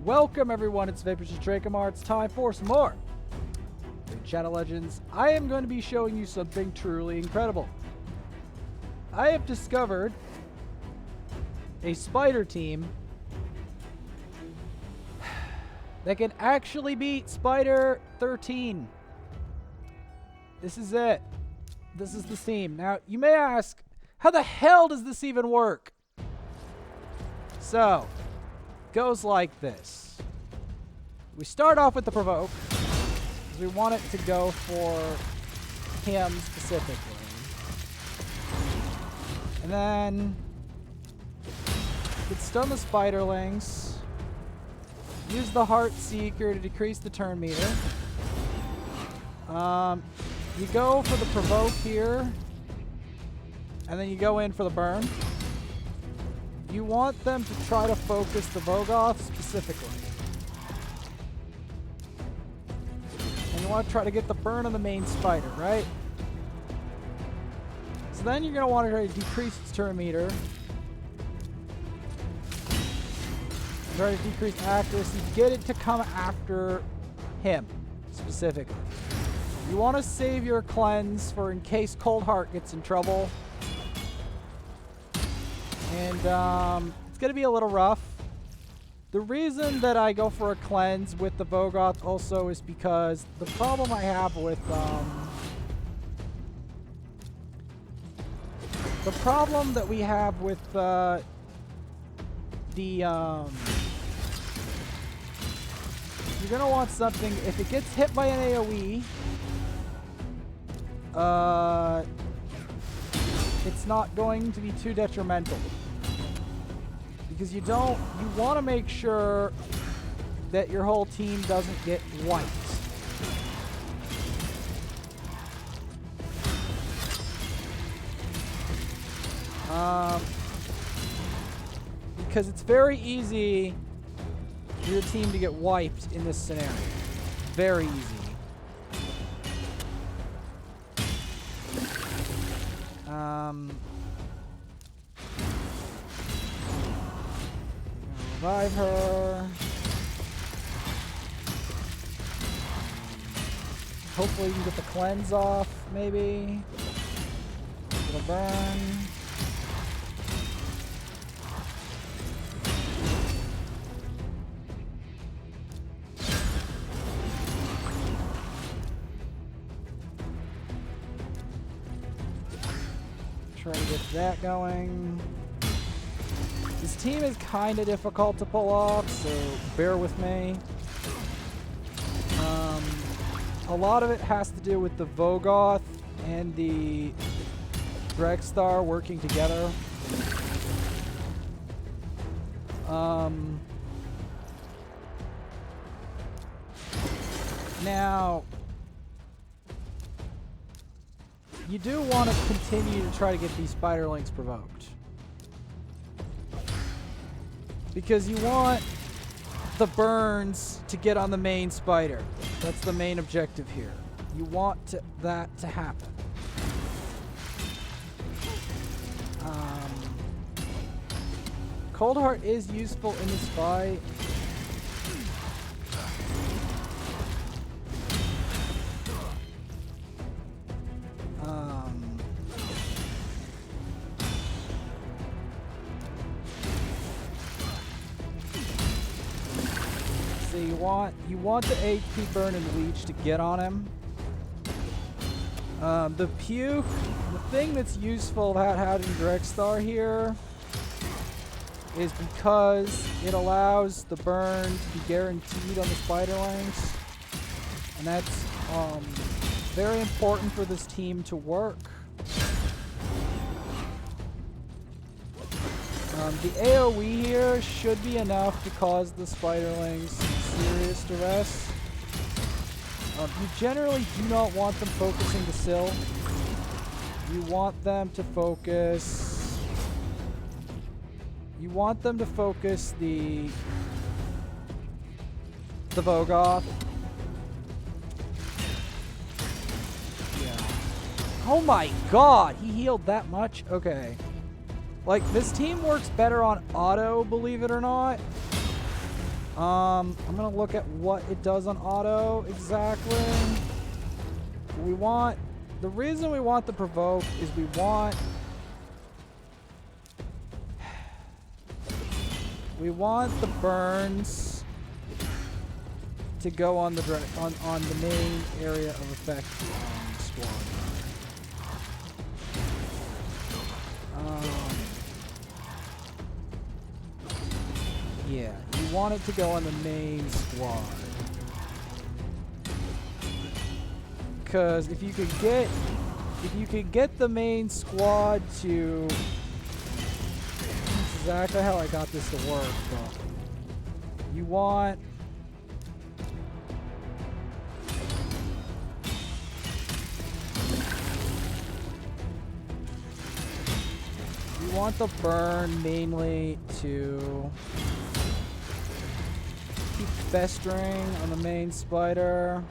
Welcome everyone, it's Vapors Dracomar. It's time for some more Shadow Legends. I am going to be showing you something truly incredible. I have discovered a spider team that can actually beat Spider 13. This is it. This is the team. Now, you may ask, how the hell does this even work? So, goes like this. We start off with the provoke, because we want it to go for him specifically. And then we can stun the spiderlings. Use the Heart Seeker to decrease the turn meter. You go for the provoke here, and then you go in for the burn. You want them to try to focus the Vogoth specifically. And you want to try to get the burn on the main spider, right? So then you're going to want to try to decrease its turn meter. Try to decrease accuracy. Get it to come after him specifically. You want to save your cleanse for in case Coldheart gets in trouble. And it's going to be a little rough. The reason that I go for a cleanse with the Vogoth also is because the problem I have with the problem that we have with you're going to want something, if it gets hit by an AoE, it's not going to be too detrimental. Because you want to make sure that your whole team doesn't get wiped. Because it's very easy for your team to get wiped in this scenario. Very easy. Revive her. Hopefully you can get the cleanse off, maybe. Little burn. Try to get that going. This team is kind of difficult to pull off, so bear with me. A lot of it has to do with the Vogoth and the Dregstar working together. Now, you do want to continue to try to get these spiderlings provoked. Because you want the burns to get on the main spider. That's the main objective here. You want that to happen. Coldheart is useful in this fight. You want the HP burn and leech to get on him. The puke, the thing that's useful about having Dregstar here is because it allows the burn to be guaranteed on the spiderlings, and that's very important for this team to work. The AoE here should be enough to cause the spiderlings serious duress. You generally do not want them focusing the sill. You want them to focus... You want them to focus the Vogoth. Yeah. Oh my god! He healed that much? Okay. Like, this team works better on auto, believe it or not. I'm gonna look at what it does on auto exactly. The reason we want the provoke is we want the burns to go on the on the main area of effect squad. Yeah, you want it to go on the main squad. Because if you could get the main squad to, that's exactly how I got this to work, but you want the burn mainly to keep festering on the main spider.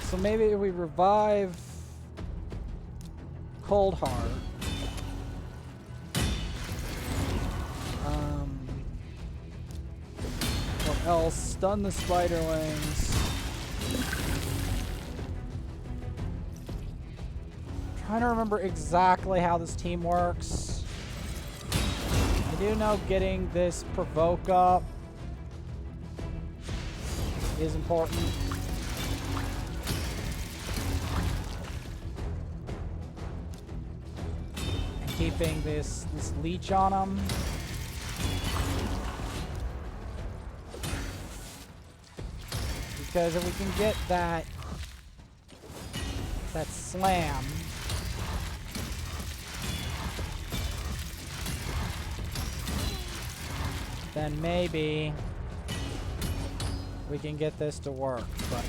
So maybe if we revive Coldheart, or else stun the spiderlings. Trying to remember exactly how this team works. I do know getting this provoke up is important. And keeping this leech on them. Because if we can get that slam, then maybe we can get this to work. But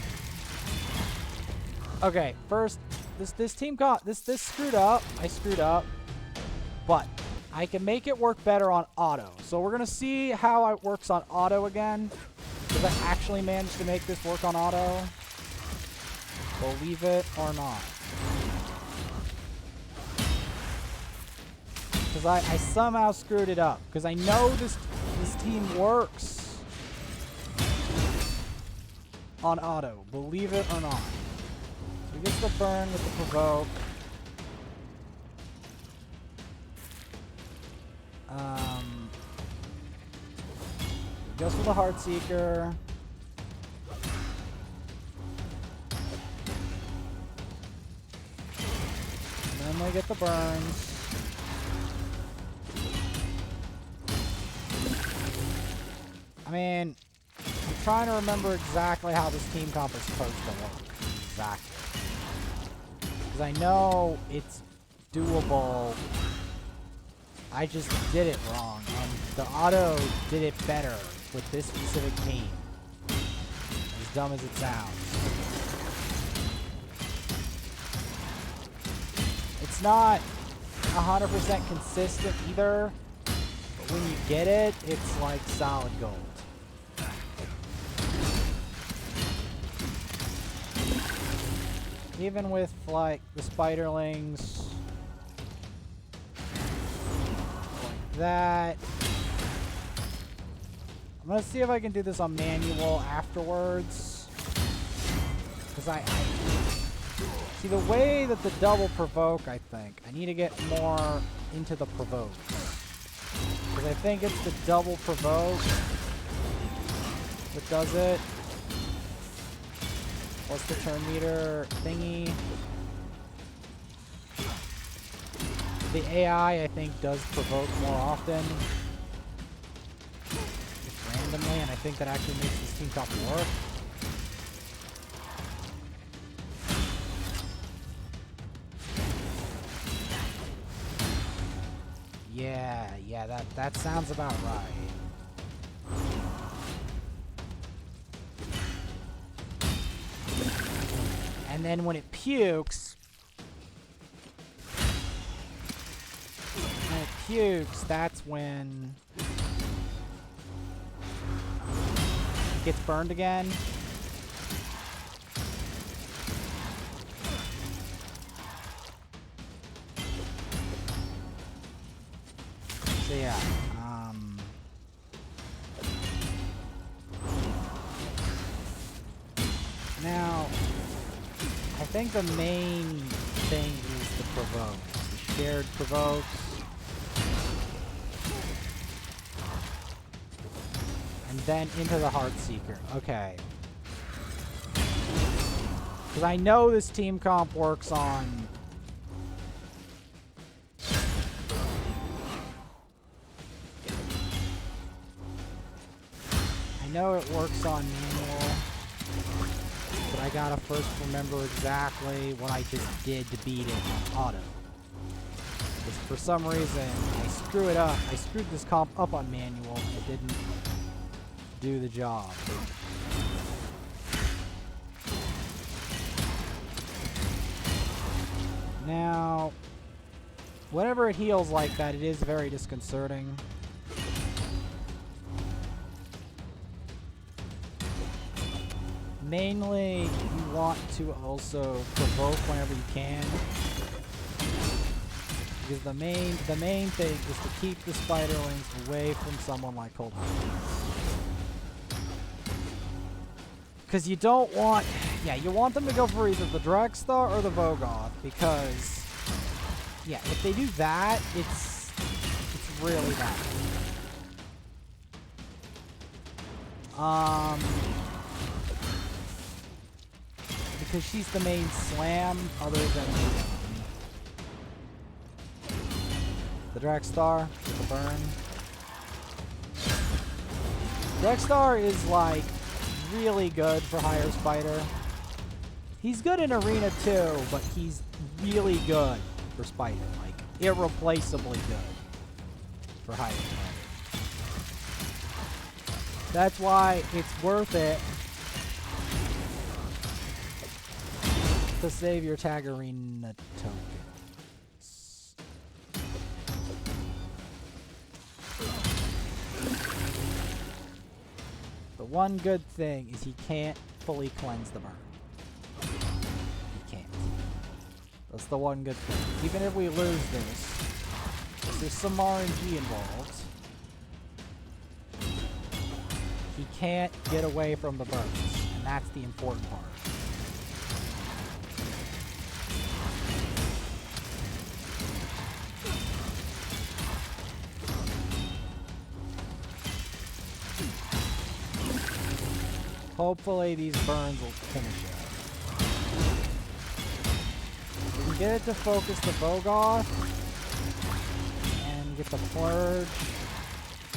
okay, first this team got this screwed up. I screwed up, but I can make it work better on auto. So we're gonna see how it works on auto again. Because I actually managed to make this work on auto. Believe it or not. Because I somehow screwed it up. Because I know this team works on auto. Believe it or not. So we get the burn with the provoke. Just with a Heartseeker. And then they get the burns. I mean, I'm trying to remember exactly how this team comp is supposed to work. Exactly. Because I know it's doable. I just did it wrong, and the auto did it better with this specific team. As dumb as it sounds. It's not 100% consistent either, but when you get it, it's like solid gold. Even with like the spiderlings like that. I'm gonna see if I can do this on manual afterwards. Because I see the way that the double provoke, I think. I need to get more into the provoke. Because I think it's the double provoke that does it. What's the turn meter thingy? The AI, I think, does provoke more often. Just randomly, and I think that actually makes this team comp work. Yeah, that sounds about right. And then when it pukes, that's when gets burned again. So yeah, now I think the main thing is the provokes, the shared provokes. And then into the Heartseeker. Okay. Because I know this team comp works on... I know it works on manual. But I gotta first remember exactly what I just did to beat it on auto. Because for some reason, I screw it up. I screwed this comp up on manual and it didn't do the job. Now, whenever it heals like that, it is very disconcerting. Mainly, you want to also provoke whenever you can. Because the main thing is to keep the spiderlings away from someone like Cold Heart. Because you don't want... Yeah, you want them to go for either the Drexstar or the Vogoth, because... Yeah, if they do that, it's really bad. Because she's the main slam, other than the Drexstar with the burn. Drexstar is like really good for higher spider. He's good in arena too, but he's really good for spider, like irreplaceably good for higher spider. That's why it's worth it to save your tag arena tokens. The one good thing is he can't fully cleanse the burn. He can't. That's the one good thing. Even if we lose this, there's some RNG involved. He can't get away from the burns, and that's the important part. Hopefully these burns will finish it. We can get it to focus the Vogoth and get the Purge.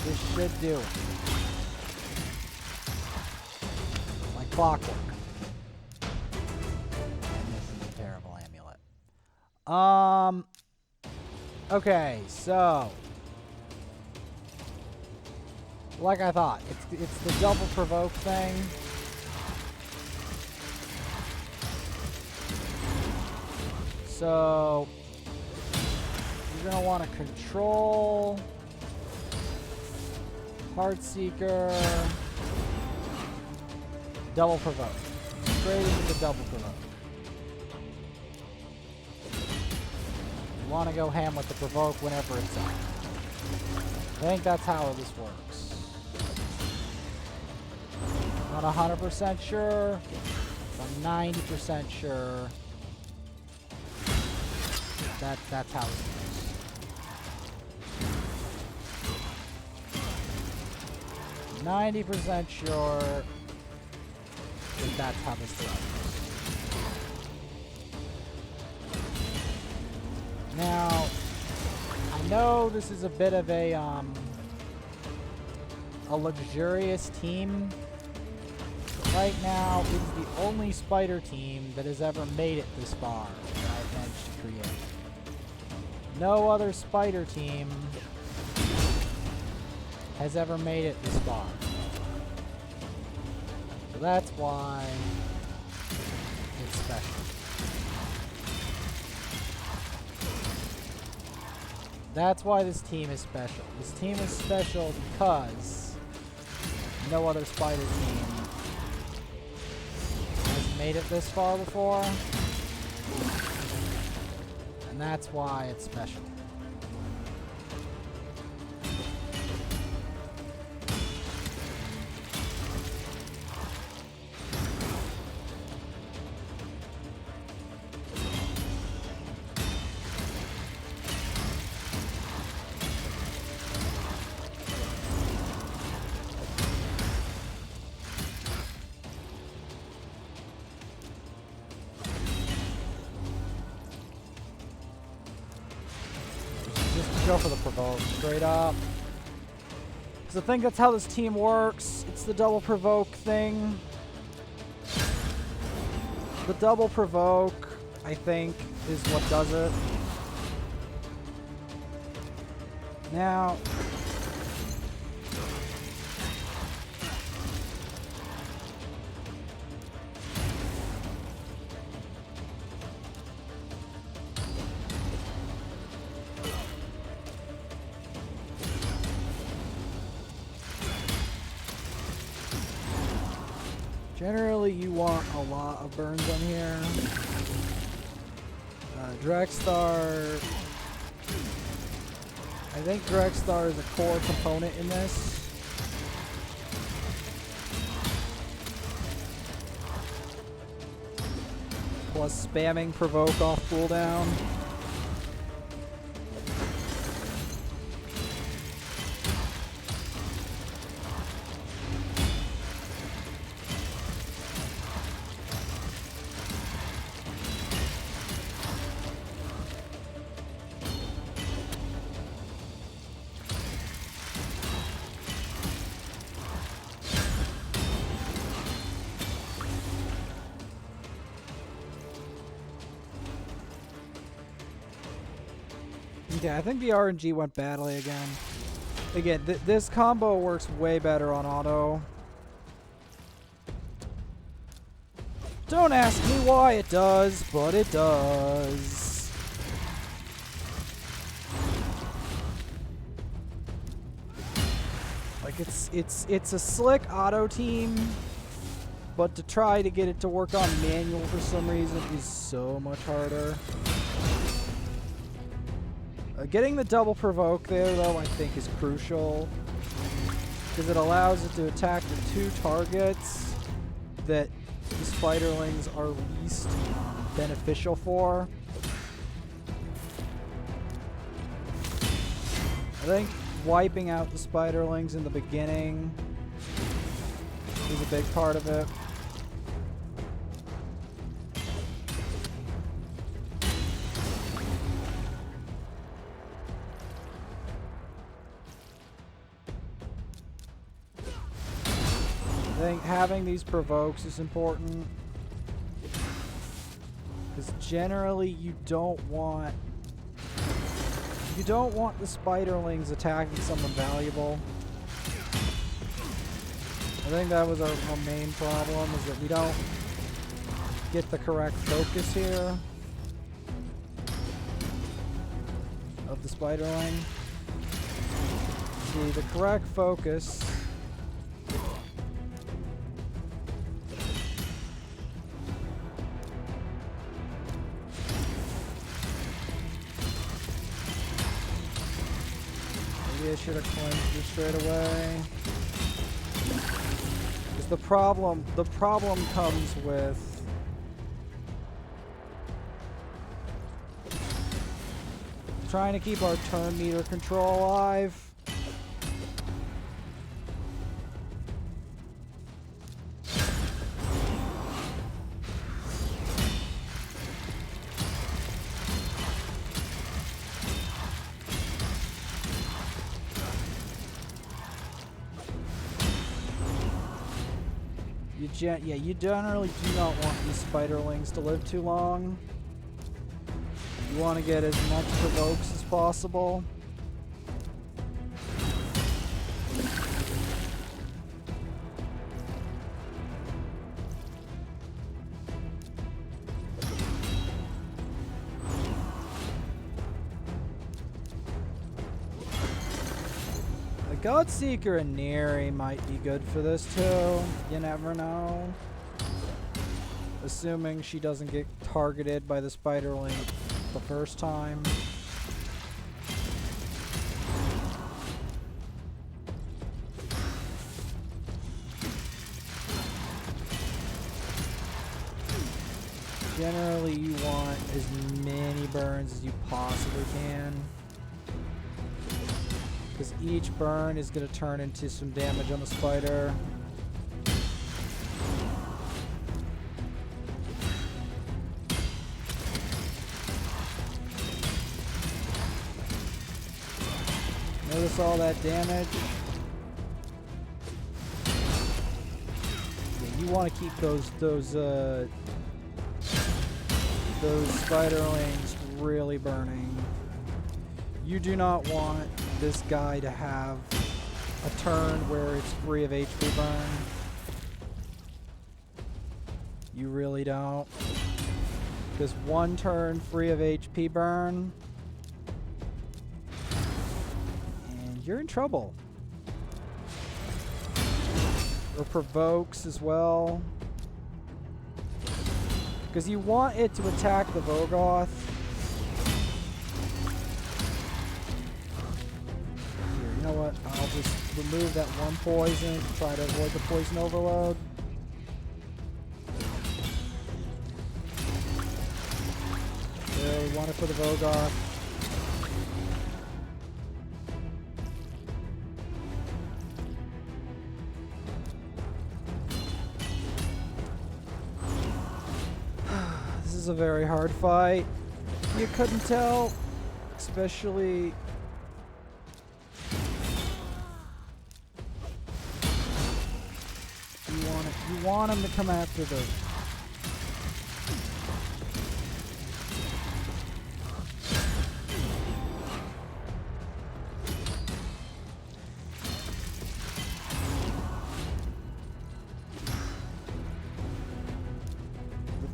This should do it. Like clockwork. And this is a terrible amulet. Okay, so like I thought, it's the double provoke thing. So you're gonna want to control Heartseeker, double provoke, straight into the double provoke. You want to go ham with the provoke whenever it's up. I think that's how this works. Not 100% sure, but I'm 90% sure. That's how it goes. I'm 90% sure that that's how this goes. Now, I know this is a bit of a luxurious team. Right now, it is the only spider team that has ever made it this far that I've managed to create. No other spider team has ever made it this far. So that's why it's special. That's why this team is special. This team is special because no other spider team made it this far before. And that's why it's special. Go for the provoke, straight up. Because I think that's how this team works. It's the double provoke thing. The double provoke, I think, is what does it. Now... generally, you want a lot of burns on here. Drexstar... I think Drexstar is a core component in this. Plus spamming provoke off cooldown. Yeah, I think the RNG went badly again. Again, this combo works way better on auto. Don't ask me why it does, but it does. Like it's a slick auto team, but to try to get it to work on manual for some reason is so much harder. Getting the double provoke there, though, I think is crucial. Because it allows it to attack the two targets that the spiderlings are least beneficial for. I think wiping out the spiderlings in the beginning is a big part of it. I think having these provokes is important, because generally you don't want the spiderlings attacking someone valuable. I think that was our main problem, is that we don't get the correct focus here of the spiderling. See, the correct focus I should have cleansed you straight away. Because the problem comes with trying to keep our turn meter control alive. Yeah, you generally do not want these spiderlings to live too long. You want to get as much provokes as possible. Godseeker and Neri might be good for this too. You never know. assuming she doesn't get targeted by the spiderling the first time. Generally, you want as many burns as you possibly can, because each burn is going to turn into some damage on the spider. Notice all that damage? Yeah, you want to keep those spiderlings really burning. You do not want this guy to have a turn where it's free of HP burn. You really don't. Because one turn free of HP burn, and you're in trouble. Or provokes as well. Because you want it to attack the Vogoth. Here, you know what? I'll just remove that one poison to try to avoid the poison overload. There, we want it for the Vogoth. This is a very hard fight. You couldn't tell, especially you want him to come after the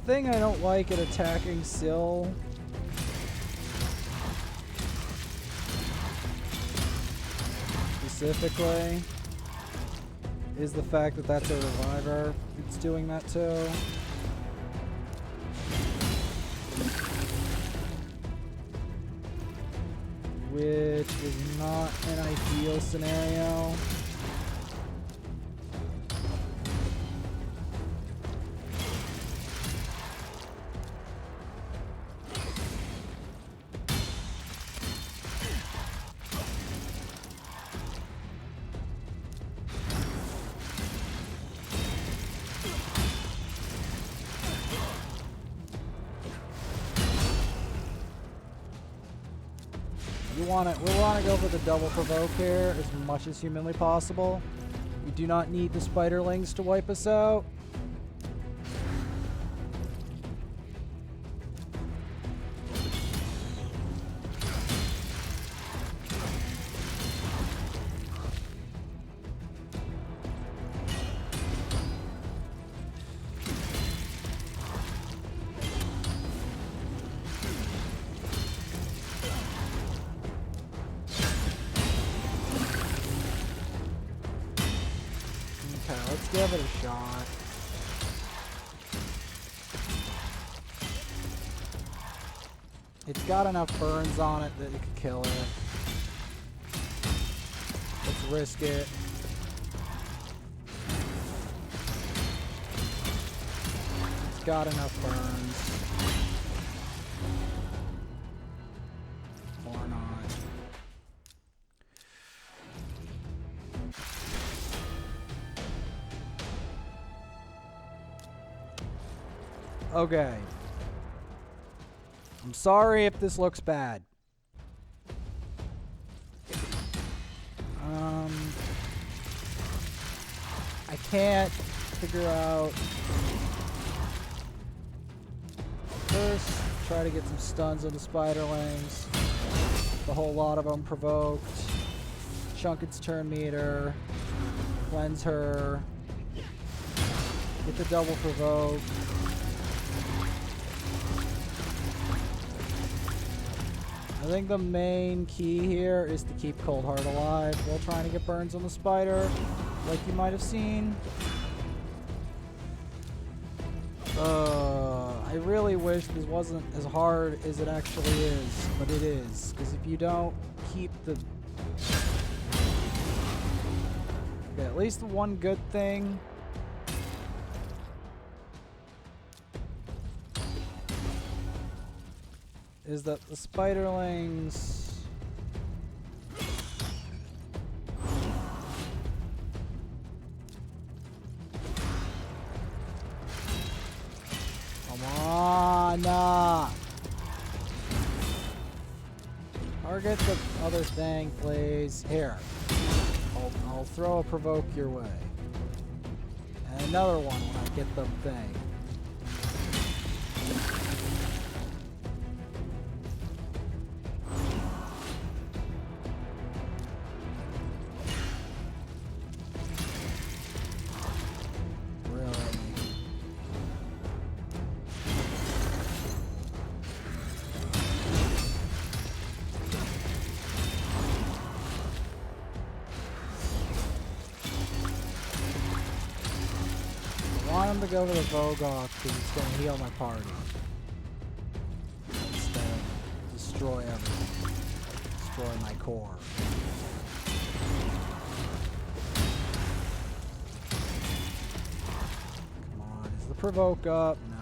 thing I don't like at attacking Syl specifically is the fact that that's a reviver it's doing that too. Which is not an ideal scenario. We want to go for the double provoke here as much as humanly possible. We do not need the spiderlings to wipe us out. Let's give it a shot. It's got enough burns on it that it could kill it. Let's risk it. It's got enough burns. Or not. Okay. I'm sorry if this looks bad. I can't figure out. First, try to get some stuns on the spiderlings. The whole lot of them provoked. Chunk its turn meter. Cleanse her. Get the double provoke. I think the main key here is to keep Coldheart alive while trying to get burns on the spider, like you might have seen. I really wish this wasn't as hard as it actually is, but it is. Because if you don't keep the... Okay, at least the one good thing is that the spiderlings... Nah. Target the other thing, please. Here. I'll throw a provoke your way. And another one when I get the thing. I want him to go to the Vogoth because it's going to heal my party. Instead of destroy everything. Destroy my core. Come on, is the provoke up? No.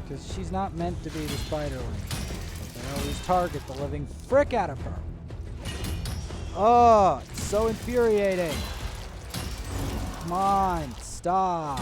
Because she's not meant to be the spiderling. But they always target the living frick out of her. Oh, it's so infuriating. Come on, stop.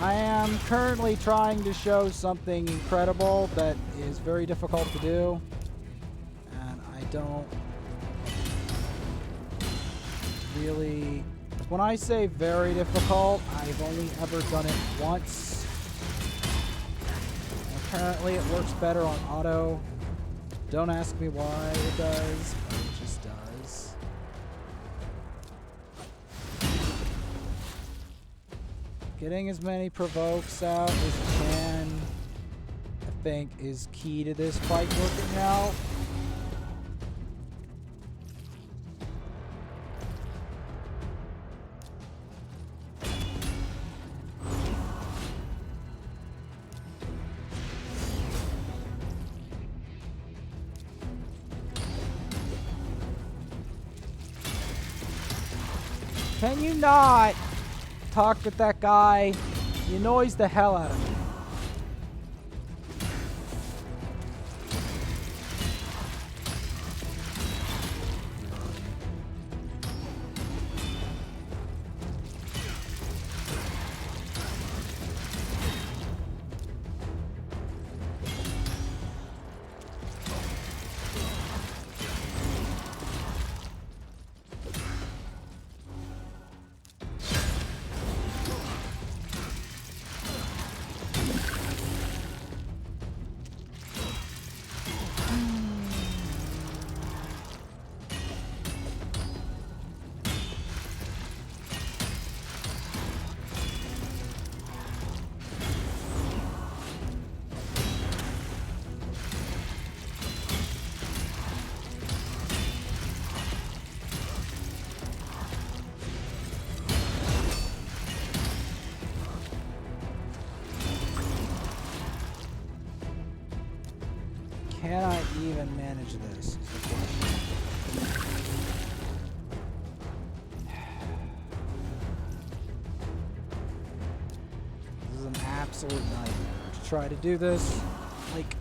I am currently trying to show something incredible that is very difficult to do, and I don't really... When I say very difficult, I've only ever done it once. Apparently it works better on auto. Don't ask me why it does, but it just does. Getting as many provokes out as you can, I think, is key to this fight working out. Can you not talk with that guy? He annoys the hell out of me. Can I even manage this? Is the question. This is an absolute nightmare to try to do this. Like,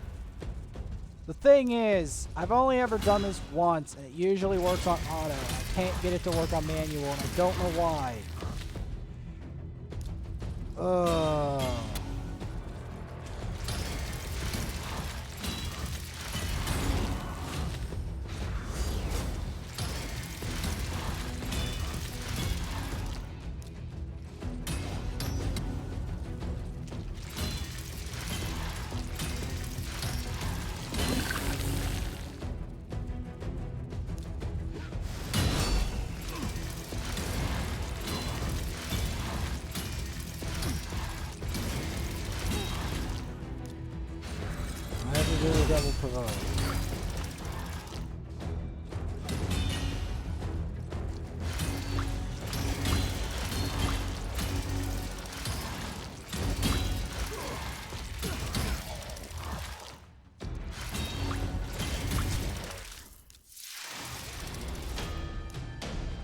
The thing is, I've only ever done this once, and it usually works on auto. I can't get it to work on manual, and I don't know why. I have to do a double provoke.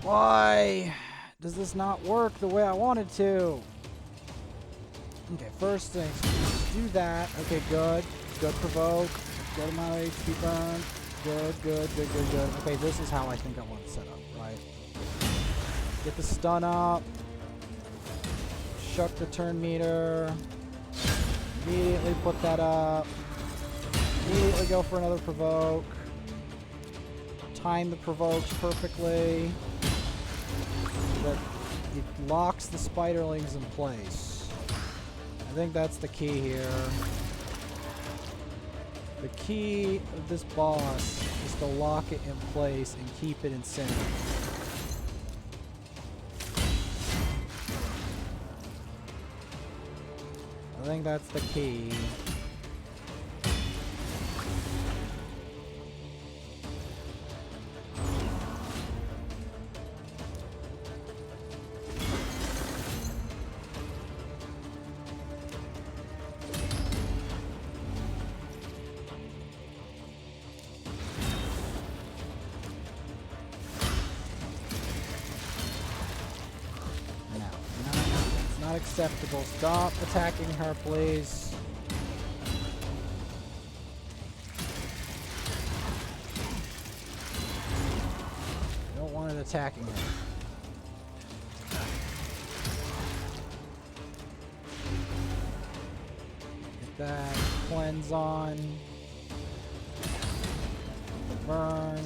Why does this not work the way I wanted to? Okay, first things, do that. Okay, good. Good provoke. Good amount of HP burn. Good. Okay, this is how I think I want it set up, right? Get the stun up. Shuck the turn meter. Immediately put that up. Immediately go for another provoke. Time the provokes perfectly. That it locks the spiderlings in place. I think that's the key here. The key of this boss is to lock it in place and keep it in sync. I think that's the key. Not acceptable. Stop attacking her, please. I don't want it attacking her. Get that cleanse on. Burn.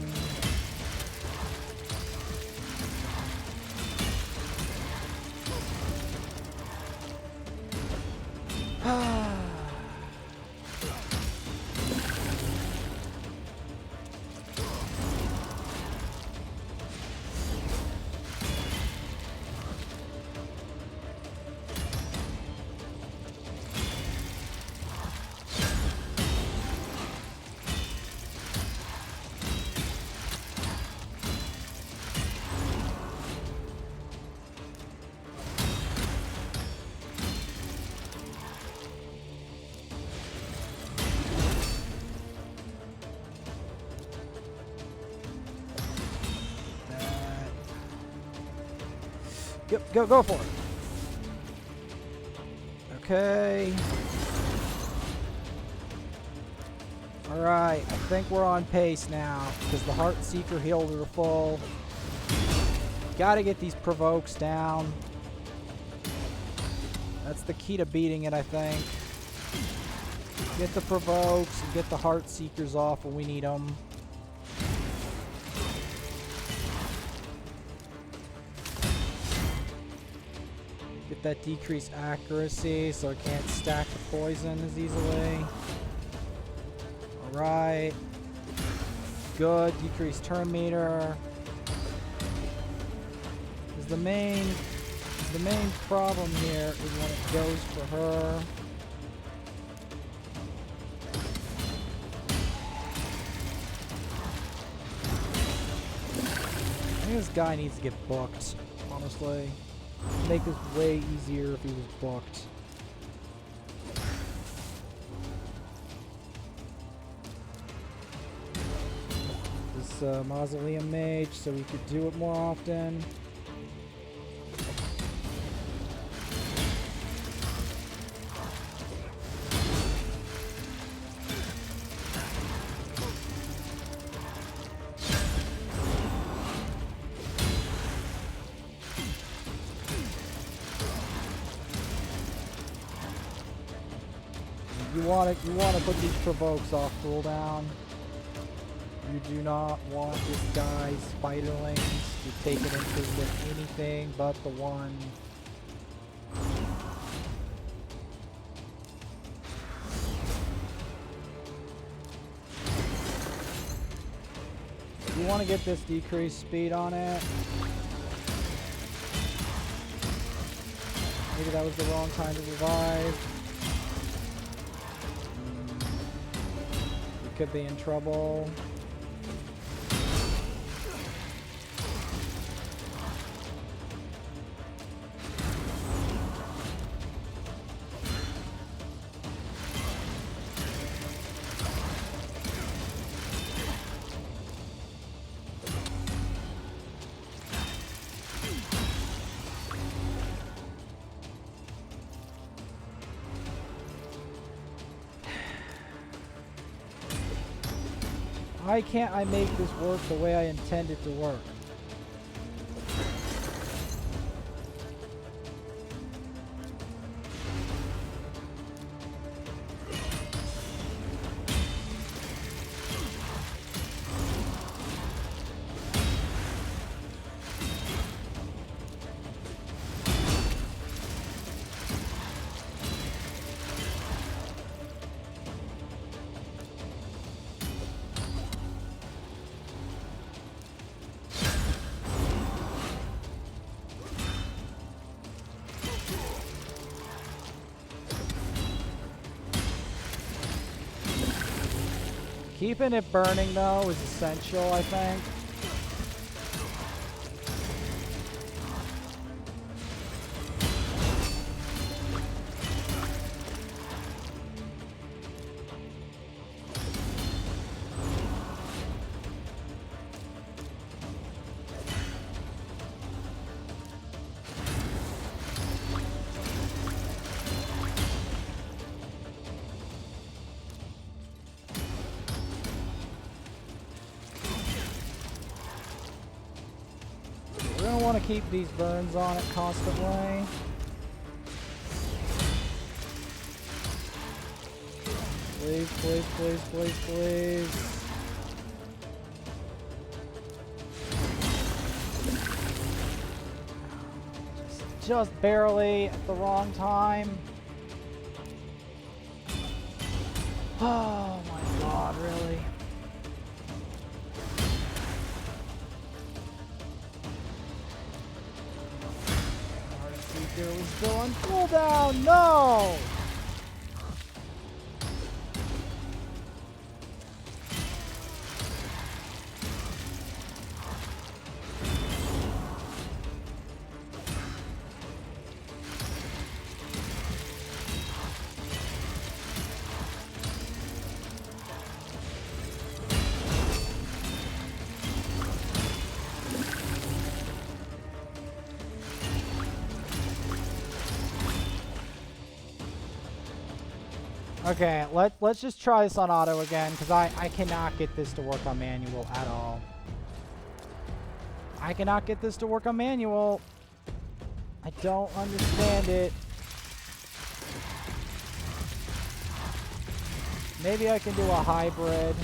Go for it. Okay. Alright, I think we're on pace now, because the Heart Seeker healed her full. Gotta get these provokes down. That's the key to beating it, I think. Get the provokes and get the Heart Seekers off when we need them. Get that decreased accuracy so it can't stack the poison as easily. Alright. Good. Decreased turn meter. Because the main problem here is when it goes for her. I think this guy needs to get booked, honestly. Make this way easier if he was booked. This Mausoleum Mage, so we could do it more often. wanna put these provokes off cooldown. You do not want this guy's spiderlings to take it into with anything but the one. You want to get this decreased speed on it. Maybe that was the wrong time to revive. We could be in trouble. Why can't I make this work the way I intend it to work? Keeping it burning, though, is essential, I think. We're going to want to keep these burns on it constantly. Please, please, please, please, please. Just barely at the wrong time. Oh my god, really? RC was still on cooldown. No! Okay, let's just try this on auto again, because I cannot get this to work on manual at all. I cannot get this to work on manual. I don't understand it. Maybe I can do a hybrid.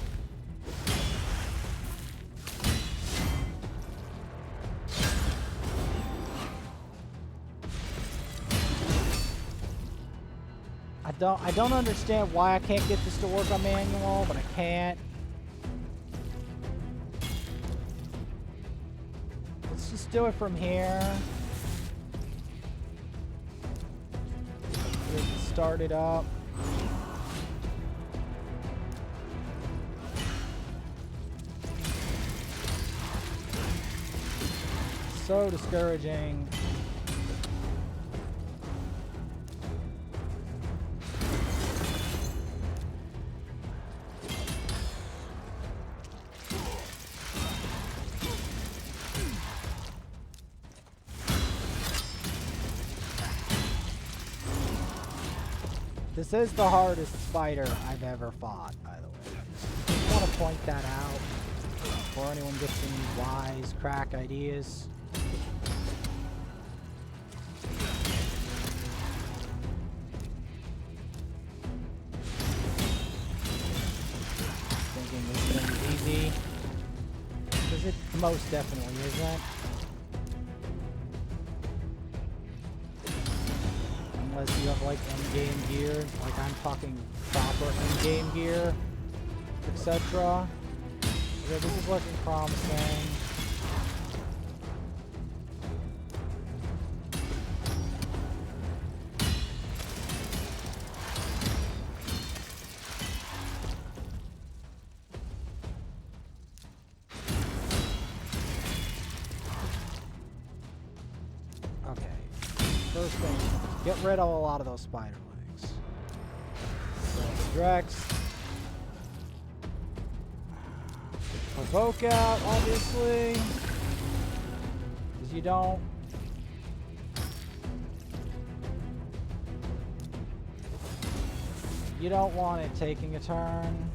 I don't understand why I can't get this to work on manual, but I can't. Let's just do it from here. Start it up. So discouraging. This is the hardest spider I've ever fought, by the way. I just want to point that out before anyone gets any wise crack ideas. thinking this thing is easy. Because it most definitely isn't. Unless you have like endgame gear, like I'm talking proper endgame gear, etc. Okay, this is looking promising. First thing, get rid of a lot of those spider legs. So, Drex. Provoke out, obviously. Because you don't. You don't want it taking a turn.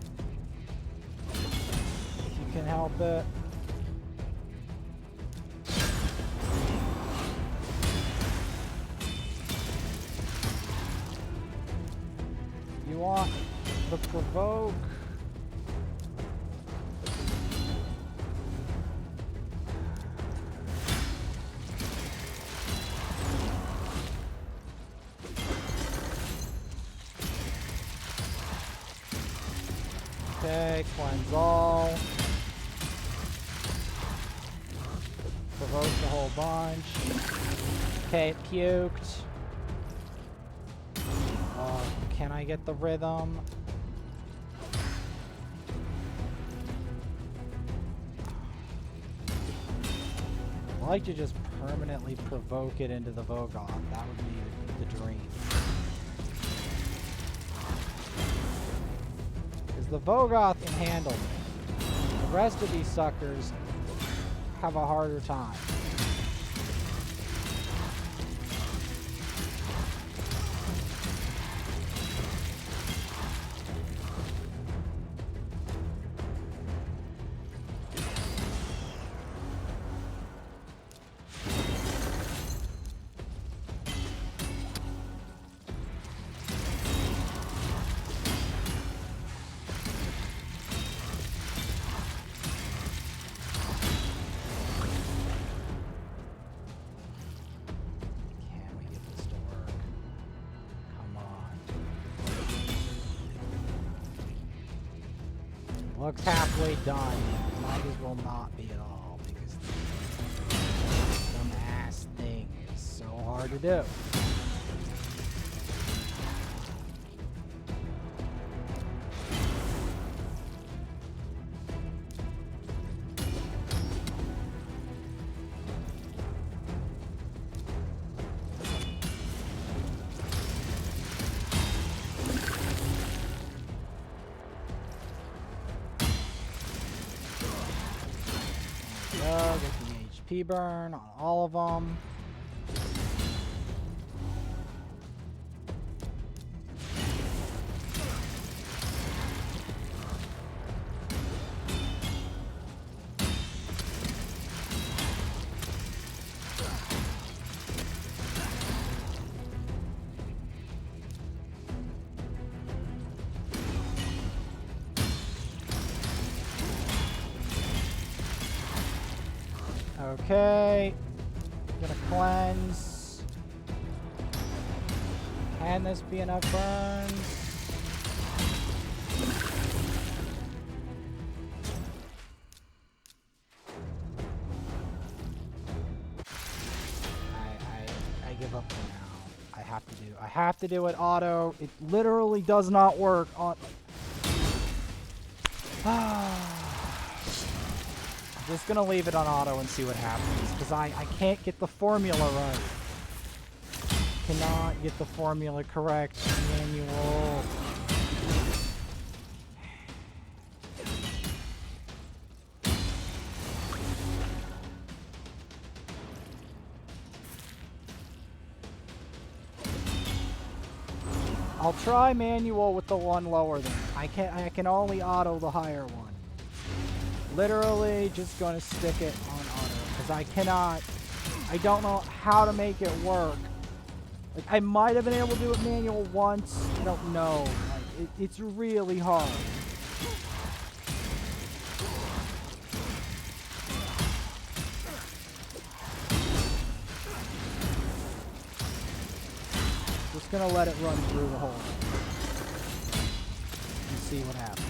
If you can help it. You want the provoke. Okay, cleanse all. Provoked a whole bunch. Okay, it puked. Can I get the rhythm? I'd like to just permanently provoke it into the Vogoth. That would be the dream. Because the Vogoth can handle it. The rest of these suckers have a harder time. Looks halfway done. Might as well not be at all because this dumb ass thing is so hard to do. Get the HP burn on all of them. Okay, gonna cleanse. Can this be enough burns? I give up for now. I have to do it auto. It literally does not work on. Just gonna leave it on auto and see what happens, because I can't get the formula right. Cannot get the formula correct. Manual. I'll try manual with the one lower than I can only auto the higher one. Literally just going to stick it on auto because I don't know how to make it work. Like, I might have been able to do it manual once. I don't know. Like, it's really hard. gonna let it run through the hole and see what happens.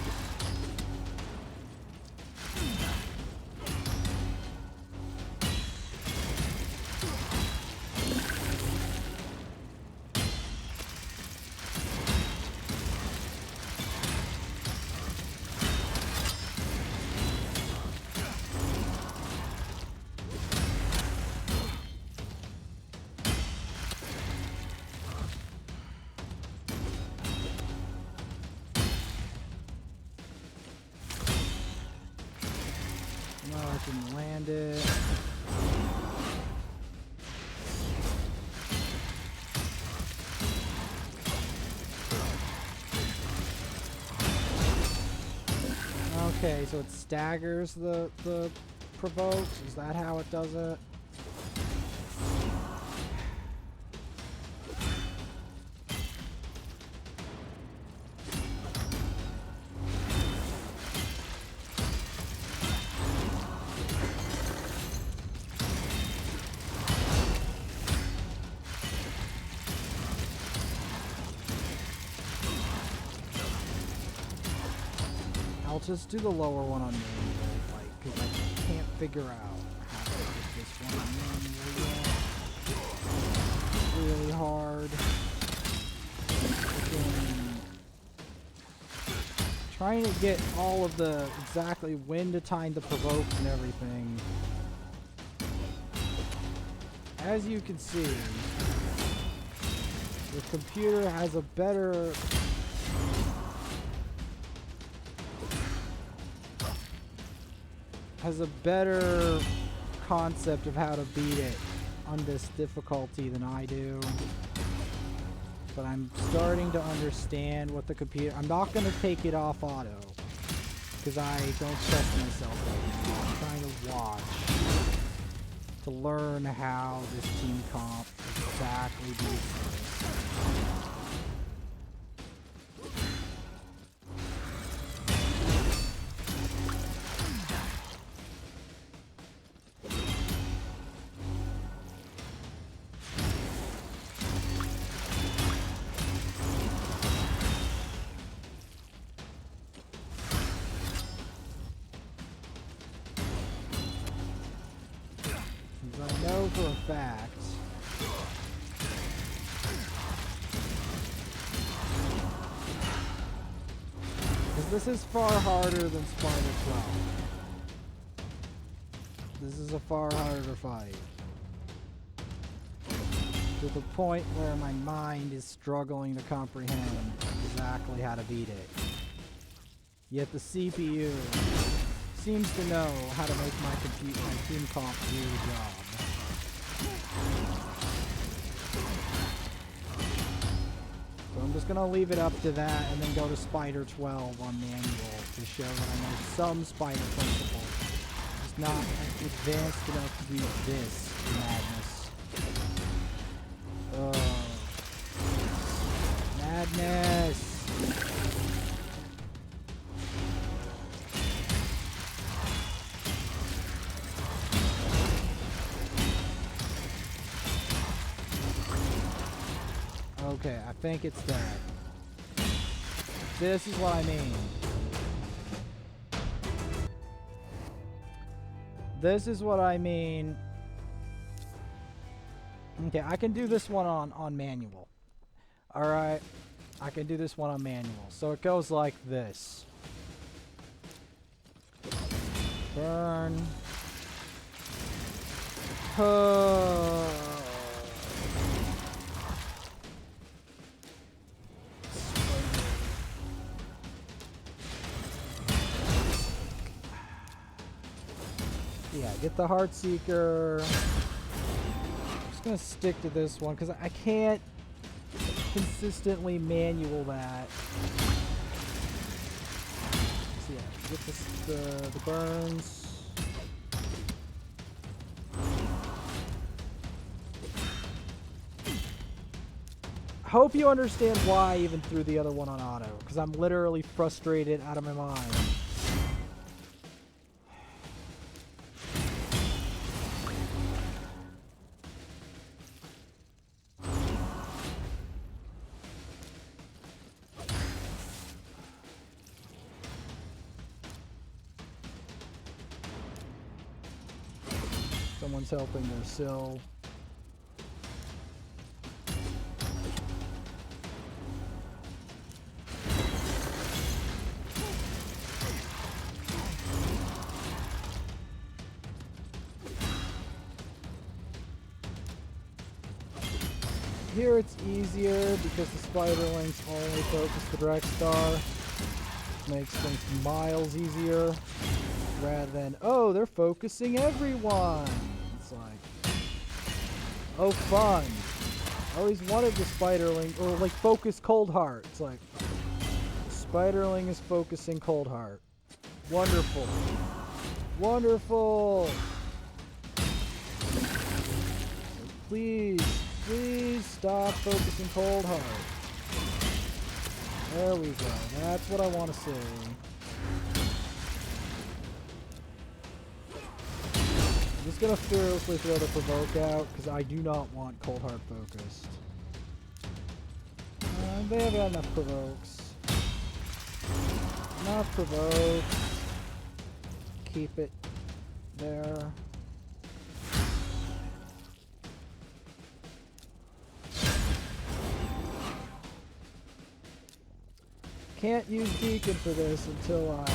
No, I can land it. Okay, so it staggers the provokes. Is that how it does it? I'll just do the lower one on manual, like, because I can't figure out how to get this one on manual yet. Really hard. Trying to get all of the exactly when to time the provokes and everything. As you can see, the computer has a better concept of how to beat it on this difficulty than I do. But I'm starting to understand what the computer... I'm not going to take it off auto, because I don't trust myself right now. I'm trying to watch to learn how this team comp exactly beats this. I know for a fact because this is far harder than Spider 12. This is a far harder fight. To the point where my mind is struggling to comprehend exactly how to beat it. Yet the CPU seems to know how to make my team comp do the job. So I'm just gonna leave it up to that and then go to Spider 12 on manual to show that I know some Spider principles. Just not advanced enough to do this madness. Madness! Okay, I think it's that. This is what I mean. This is what I mean. Okay, I can do this one on manual. Alright, I can do this one on manual. So it goes like this. Burn. Yeah, get the Heartseeker. I'm just gonna stick to this one because I can't consistently manual that. So yeah, get the burns. Hope you understand why I even threw the other one on auto, because I'm literally frustrated out of my mind. someone's helping their Syl. Here it's easier because the Spiderlings only focus the Drexstar. Makes things miles easier. Rather than, oh, they're focusing everyone. It's like, oh, fun. I always wanted the Spiderling, or like focus Coldheart. It's like, Spiderling is focusing Coldheart. Wonderful. Wonderful. Please. Please stop focusing Coldheart. There we go. That's what I want to see. I'm just going to fearlessly throw the Provoke out because I do not want Coldheart focused. They have enough Provokes. Enough Provokes. Keep it there. Can't use Deacon for this until I...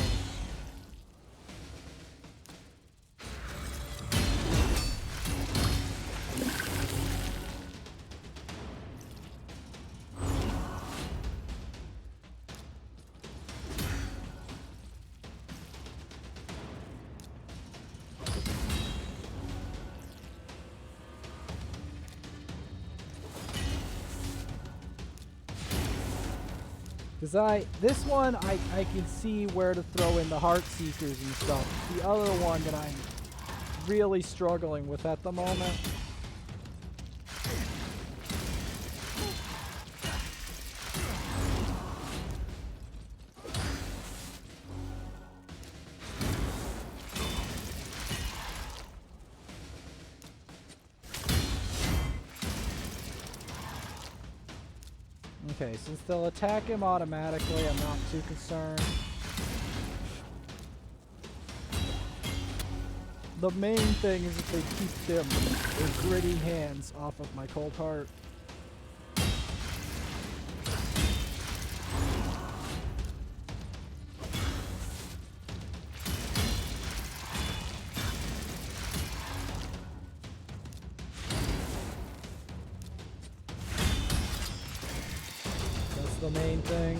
Because this one, I can see where to throw in the Heartseekers and stuff. The other one that I'm really struggling with at the moment. Okay, since they'll attack him automatically, I'm not too concerned. The main thing is that they keep them with gritty hands off of my Coldheart. The main thing.